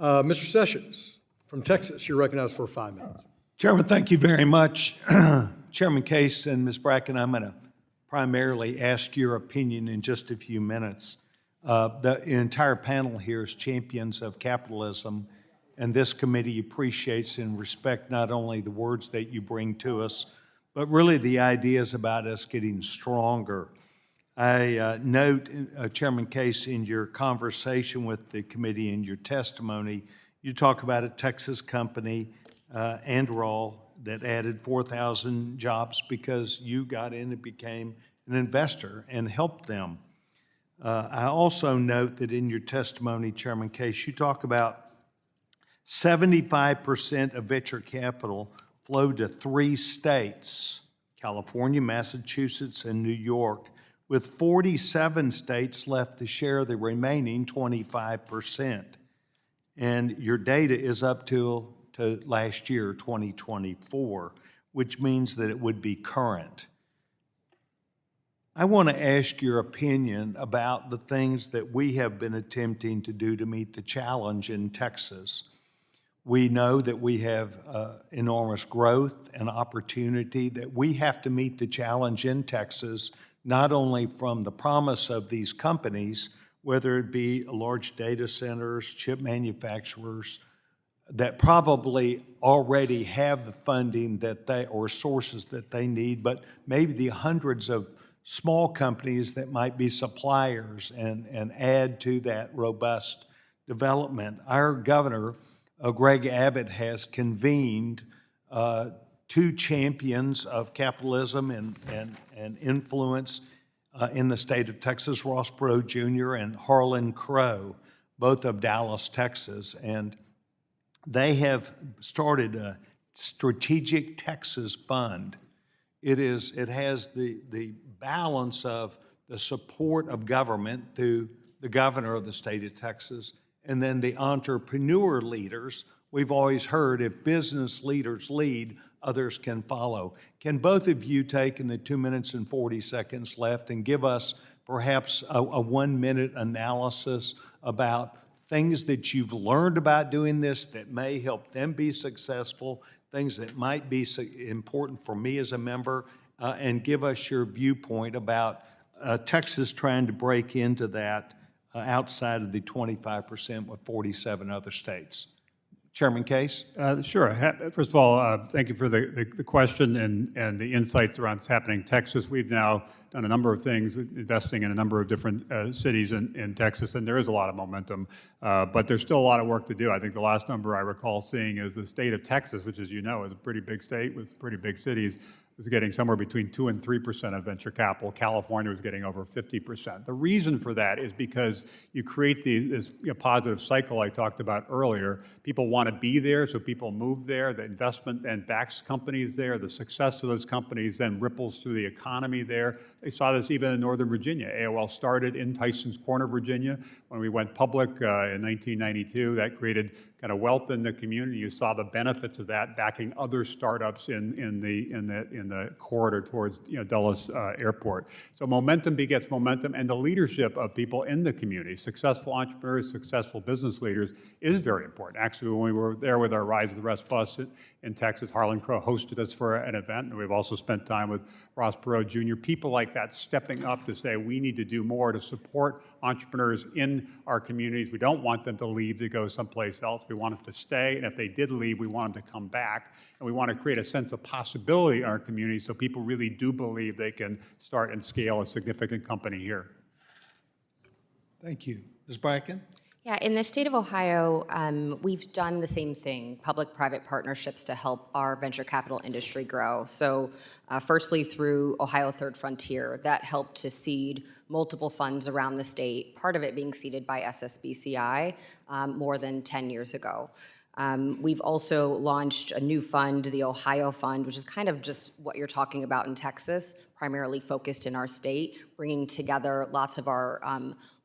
Mr. Sessions from Texas, you're recognized for 5 minutes. Chairman, thank you very much. Chairman Case and Ms. Bracken, I'm going to primarily ask your opinion in just a few minutes. The entire panel here is champions of capitalism, and this committee appreciates and respects not only the words that you bring to us, but really the ideas about us getting stronger. I note, Chairman Case, in your conversation with the committee in your testimony, you talk about a Texas company, Androl, that added 4,000 jobs because you got in and became an investor and helped them. I also note that in your testimony, Chairman Case, you talk about 75% of venture capital flowed to 3 states, California, Massachusetts, and New York, with 47 states left to share the remaining 25%. And your data is up to last year, 2024, which means that it would be current. I want to ask your opinion about the things that we have been attempting to do to meet the challenge in Texas. We know that we have enormous growth and opportunity, that we have to meet the challenge in Texas, not only from the promise of these companies, whether it be large data centers, chip manufacturers, that probably already have the funding that they, or sources that they need, but maybe the hundreds of small companies that might be suppliers and add to that robust development. Our governor, Greg Abbott, has convened 2 champions of capitalism and influence in the state of Texas, Ross Perot Jr. and Harlan Crow, both of Dallas, Texas. And they have started a Strategic Texas Fund. It has the balance of the support of government through the governor of the state of Texas, and then the entrepreneur leaders. We've always heard if business leaders lead, others can follow. Can both of you take in the 2 minutes and 40 seconds left and give us perhaps a 1-minute analysis about things that you've learned about doing this that may help them be successful, things that might be important for me as a member, and give us your viewpoint about Texas trying to break into that outside of the 25% with 47 other states. Chairman Case? Sure. First of all, thank you for the question and the insights around what's happening in Texas. We've now done a number of things, investing in a number of different cities in Texas, and there is a lot of momentum, but there's still a lot of work to do. I think the last number I recall seeing is the state of Texas, which, as you know, is a pretty big state with pretty big cities, was getting somewhere between 2 and 3% of venture capital. California was getting over 50%. The reason for that is because you create this positive cycle I talked about earlier. People want to be there, so people move there. The investment and backs companies there. The success of those companies then ripples through the economy there. They saw this even in Northern Virginia. AOL started in Tyson's Corner, Virginia. When we went public in 1992, that created kind of wealth in the community. You saw the benefits of that backing other startups in the corridor towards Dulles Airport. So momentum begets momentum, and the leadership of people in the community, successful entrepreneurs, successful business leaders, is very important. Actually, when we were there with our Rise of the Rest bus in Texas, Harlan Crow hosted us for an event, and we've also spent time with Ross Perot Jr. People like that stepping up to say we need to do more to support entrepreneurs in our communities. We don't want them to leave to go someplace else. We want them to stay, and if they did leave, we want them to come back, and we want to create a sense of possibility in our community so people really do believe they can start and scale a significant company here. Thank you. Ms. Bracken? Yeah, in the state of Ohio, we've done the same thing, public-private partnerships to help our venture capital industry grow. So firstly, through Ohio Third Frontier, that helped to seed multiple funds around the state, part of it being seeded by SSBCI more than 10 years ago. We've also launched a new fund, the Ohio Fund, which is kind of just what you're talking about in Texas, primarily focused in our state, bringing together lots of our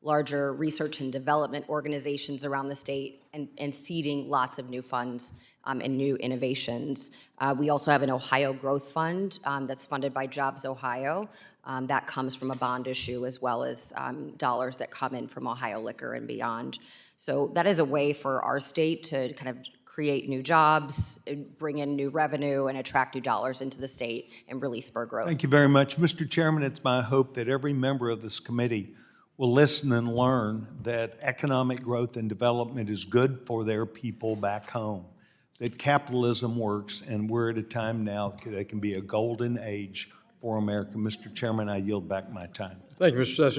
larger research and development organizations around the state and seeding lots of new funds and new innovations. We also have an Ohio Growth Fund that's funded by Jobs Ohio. That comes from a bond issue as well as dollars that come in from Ohio Liquor and beyond. So that is a way for our state to kind of create new jobs, bring in new revenue, and attract new dollars into the state and really spur growth. Thank you very much. Mr. Chairman, it's my hope that every member of this committee will listen and learn that economic growth and development is good for their people back home, that capitalism works, and we're at a time now that can be a golden age for America. Mr. Chairman, I yield back my time. Thank you, Mr. Sessions.